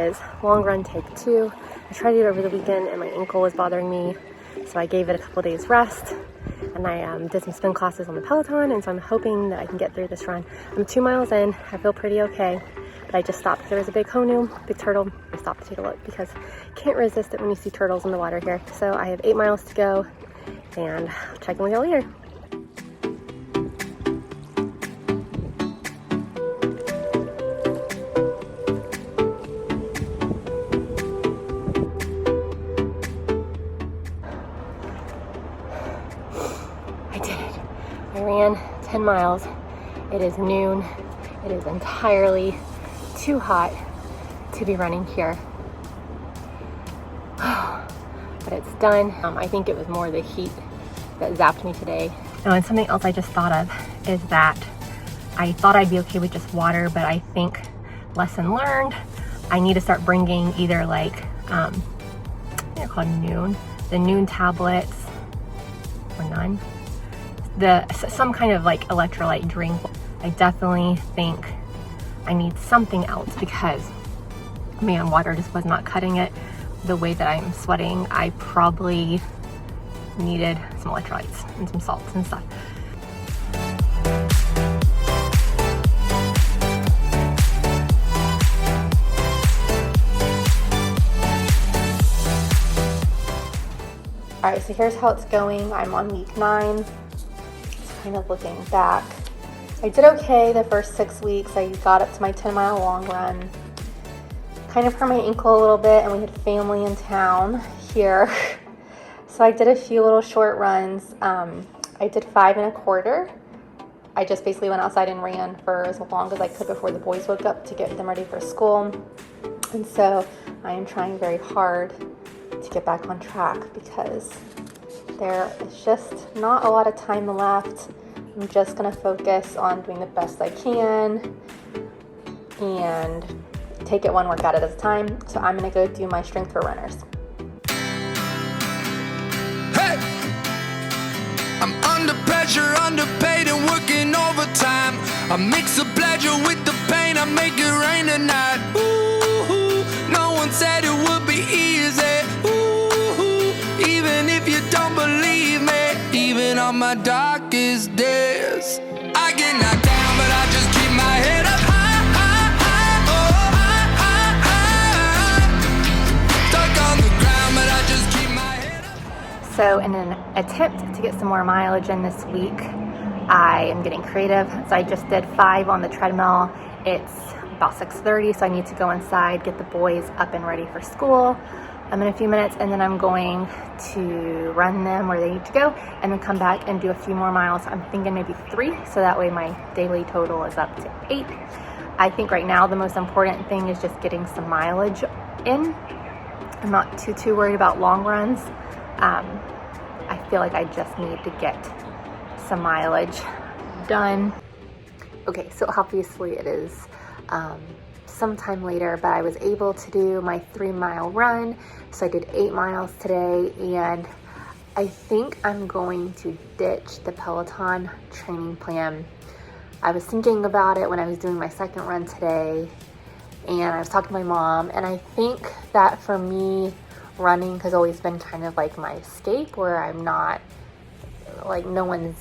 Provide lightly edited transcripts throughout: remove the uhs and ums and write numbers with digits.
Is long run take 2. I tried it over the weekend and my ankle was bothering me, so I gave it a couple days rest, and I did some spin classes on the Peloton, and so I'm hoping that I can get through this run. I'm 2 miles in. I feel pretty okay, but I just stopped. There was a big big turtle. I stopped to take a look because I can't resist it when you see turtles in the water here. So I have 8 miles to go, and I'll check in with y'all later. I ran 10 miles. It is noon. It is entirely too hot to be running here. But it's done. I think it was more the heat that zapped me today. Oh, and something else I just thought of is that I thought I'd be okay with just water, but I think, lesson learned, I need to start bringing either like, I think they're called Noon, the Noon tablets, or none. Some kind of like electrolyte drink. I definitely think I need something else because, man, water just was not cutting it the way that I'm sweating. I probably needed some electrolytes and some salts and stuff. All right, so here's how it's going. I'm on week 9. Kind of looking back, I did okay the first 6 weeks. I got up to my 10-mile long run. Kind of hurt my ankle a little bit, and we had family in town here. So I did a few little short runs. I did 5 1/4. I just basically went outside and ran for as long as I could before the boys woke up to get them ready for school. And so I am trying very hard to get back on track because there is just not a lot of time left. I'm just gonna focus on doing the best I can and take it one workout at a time. So I'm gonna go do my strength for runners. Hey! I'm under pressure, underpaid and working overtime. I mix the pleasure with the pain, I make it rain tonight. Ooh, no one said it would be easy. Even if you don't believe me, even on my darkest days, I get knocked down, but I just keep my head up high, stuck on the ground, but I just keep my head up. So in an attempt to get some more mileage in this week, I am getting creative. So I just did 5 on the treadmill. It's about 6:30, so I need to go inside, get the boys up and ready for school. In a few minutes, and then I'm going to run them where they need to go and then come back and do a few more miles. I'm thinking maybe 3, so that way my daily total is up to 8. I think right now the most important thing is just getting some mileage in. I'm not too worried about long runs. I feel like I just need to get some mileage done. Okay, so obviously it is sometime later, but I was able to do my 3-mile run. So I did 8 miles today, and I think I'm going to ditch the Peloton training plan. I was thinking about it when I was doing my second run today, and I was talking to my mom, and I think that for me, running has always been kind of like my escape, where I'm not, like, no one's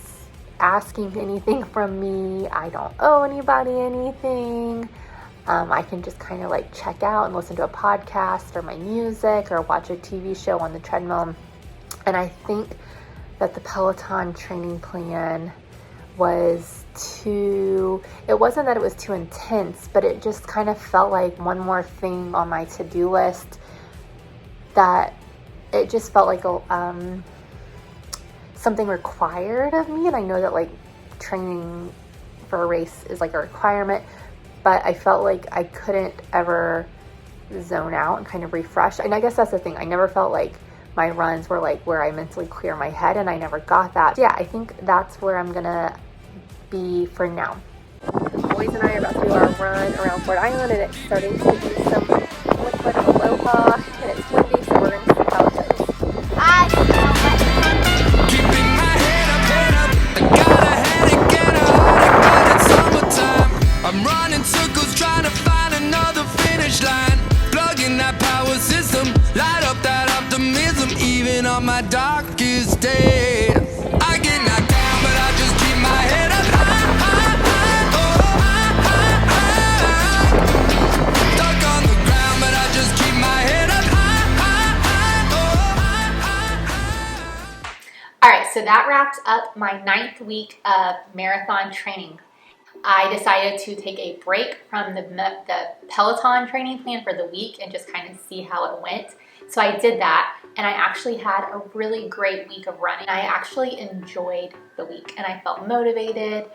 asking anything from me. I don't owe anybody anything. I can just kind of like check out and listen to a podcast or my music or watch a TV show on the treadmill. And I think that the Peloton training plan was it wasn't that it was too intense, but it just kind of felt like one more thing on my to-do list, that it just felt like something required of me. And I know that like training for a race is like a requirement, but I felt like I couldn't ever zone out and kind of refresh. And I guess that's the thing. I never felt like my runs were like where I mentally clear my head, and I never got that. Yeah, I think that's where I'm gonna be for now. The boys and I are about to do our run around Fort Island, and it's starting to do some liquid aloha, and it's windy, so we're gonna see how it goes. Keeping my head up, I got a headache and a heartache, but it's summertime. I'm running circles trying to find another finish line. Plug on my darkest days. I get knocked down, but I just keep my head up high, high, high, oh, high, high, high. Stuck on the ground, but I just keep my head up high, high, high, oh, high, high, high. All right, so that wraps up my 9th week of marathon training. I decided to take a break from the Peloton training plan for the week and just kind of see how it went. So I did that, and I actually had a really great week of running. I actually enjoyed the week, and I felt motivated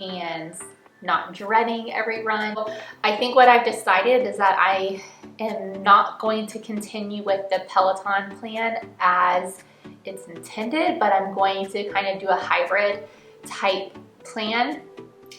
and not dreading every run. I think what I've decided is that I am not going to continue with the Peloton plan as it's intended, but I'm going to kind of do a hybrid type plan.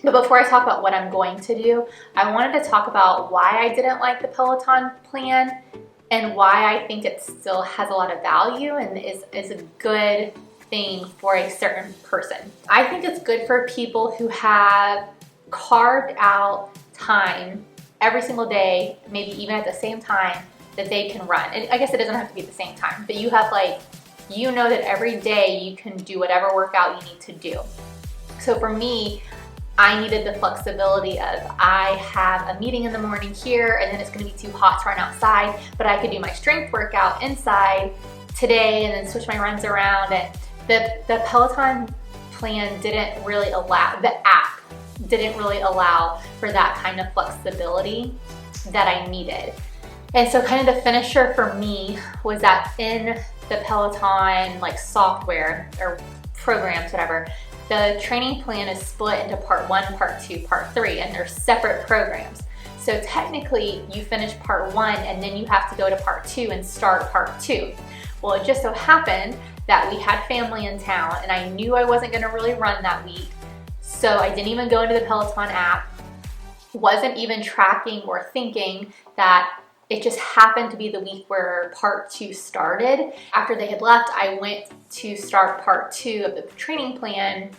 But before I talk about what I'm going to do, I wanted to talk about why I didn't like the Peloton plan and why I think it still has a lot of value and is a good thing for a certain person. I think it's good for people who have carved out time every single day, maybe even at the same time that they can run. And I guess it doesn't have to be at the same time, but you have you know that every day you can do whatever workout you need to do. So for me, I needed the flexibility of I have a meeting in the morning here and then it's gonna be too hot to run outside, but I could do my strength workout inside today and then switch my runs around. And the Peloton plan didn't really allow, the app didn't really allow for that kind of flexibility that I needed. And so kind of the finisher for me was that in the Peloton software or programs, whatever, the training plan is split into part 1, part 2, part 3, and they're separate programs. So technically you finish part 1 and then you have to go to part 2 and start part 2. Well, it just so happened that we had family in town and I knew I wasn't gonna really run that week. So I didn't even go into the Peloton app, wasn't even tracking or thinking that it just happened to be the week where part 2 started. After they had left, I went to start part 2 of the training plan,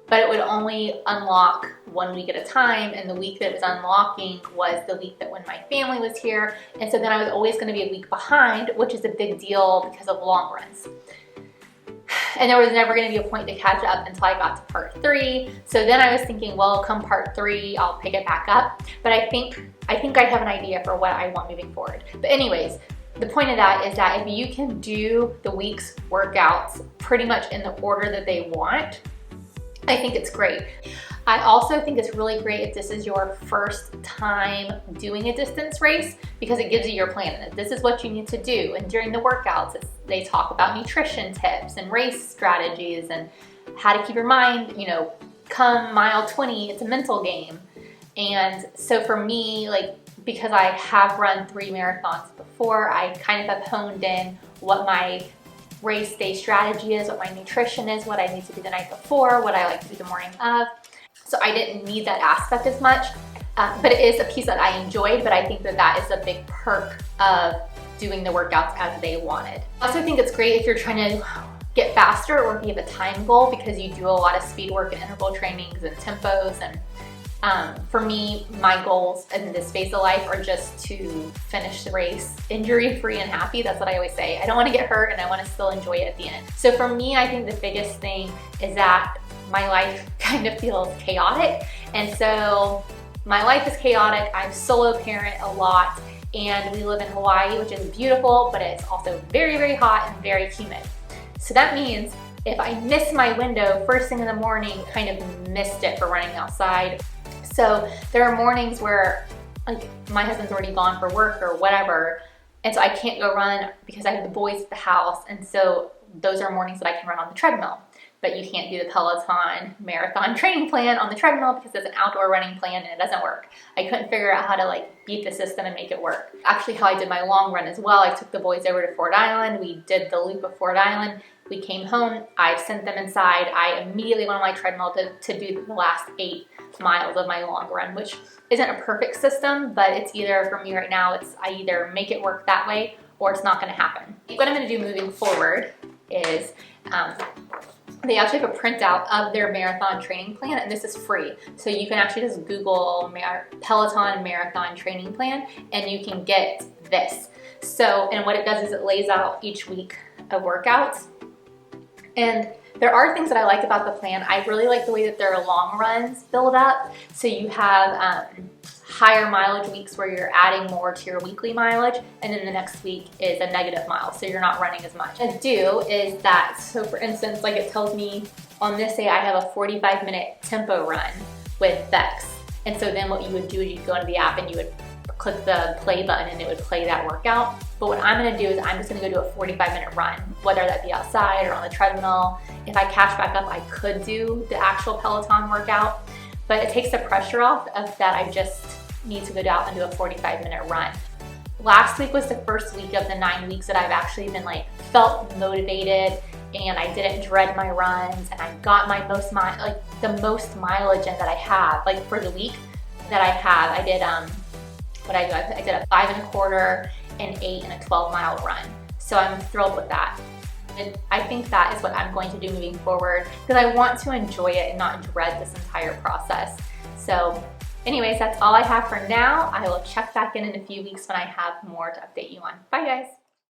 but it would only unlock 1 week at a time, and the week that it was unlocking was the week that when my family was here, and so then I was always gonna be a week behind, which is a big deal because of long runs. And there was never gonna be a point to catch up until I got to part 3. So then I was thinking, well, come part 3, I'll pick it back up. But I think I have an idea for what I want moving forward. But anyways, the point of that is that if you can do the week's workouts pretty much in the order that they want, I think it's great. I also think it's really great if this is your first time doing a distance race because it gives you your plan and this is what you need to do. And during the workouts, they talk about nutrition tips and race strategies and how to keep your mind, come mile 20, it's a mental game. And so for me, because I have run 3 marathons before, I kind of have honed in what my race day strategy is, what my nutrition is, what I need to do the night before, what I like to do the morning of. So I didn't need that aspect as much, but it is a piece that I enjoyed, but I think that is a big perk of doing the workouts as they wanted. I also think it's great if you're trying to get faster or if you have a time goal because you do a lot of speed work and interval trainings and tempos. And for me, my goals in this phase of life are just to finish the race injury-free and happy. That's what I always say. I don't want to get hurt and I want to still enjoy it at the end. So for me, I think the biggest thing is that my life kind of feels chaotic. And so my life is chaotic. I'm solo parent a lot and we live in Hawaii, which is beautiful, but it's also very, very hot and very humid. So that means if I miss my window first thing in the morning, kind of missed it for running outside. So there are mornings where my husband's already gone for work or whatever, and so I can't go run because I have the boys at the house, and so those are mornings that I can run on the treadmill. But you can't do the Peloton marathon training plan on the treadmill because it's an outdoor running plan and it doesn't work. I couldn't figure out how to beat the system and make it work. Actually, how I did my long run as well, I took the boys over to Ford Island. We did the loop of Ford Island. We came home, I sent them inside. I immediately went on my treadmill to do the last 8 miles of my long run, which isn't a perfect system, but it's either, for me right now, I either make it work that way or it's not gonna happen. What I'm gonna do moving forward is they actually have a printout of their marathon training plan, and this is free. So you can actually just Google Peloton marathon training plan and you can get this. So, and what it does is it lays out each week of workouts. And there are things that I like about the plan. I really like the way that their long runs build up. So you have higher mileage weeks where you're adding more to your weekly mileage, and then the next week is a negative mile, so you're not running as much. What I do is that, so for instance, like it tells me on this day I have a 45-minute tempo run with Bex. And so then what you would do is you'd go into the app and you would click the play button and it would play that workout. But what I'm gonna do is I'm just gonna go do a 45-minute run, whether that be outside or on the treadmill. If I catch back up, I could do the actual Peloton workout, but it takes the pressure off of that I just need to go out and do a 45-minute run. Last week was the first week of the 9 weeks that I've actually been like felt motivated, and I didn't dread my runs, and I got my most the most mileage in that I have, like for the week that I have. I did I did a 5 1/4, an 8, and a 12-mile run. So I'm thrilled with that. And I think that is what I'm going to do moving forward, because I want to enjoy it and not dread this entire process. So anyways, that's all I have for now. I will check back in a few weeks when I have more to update you on. Bye guys.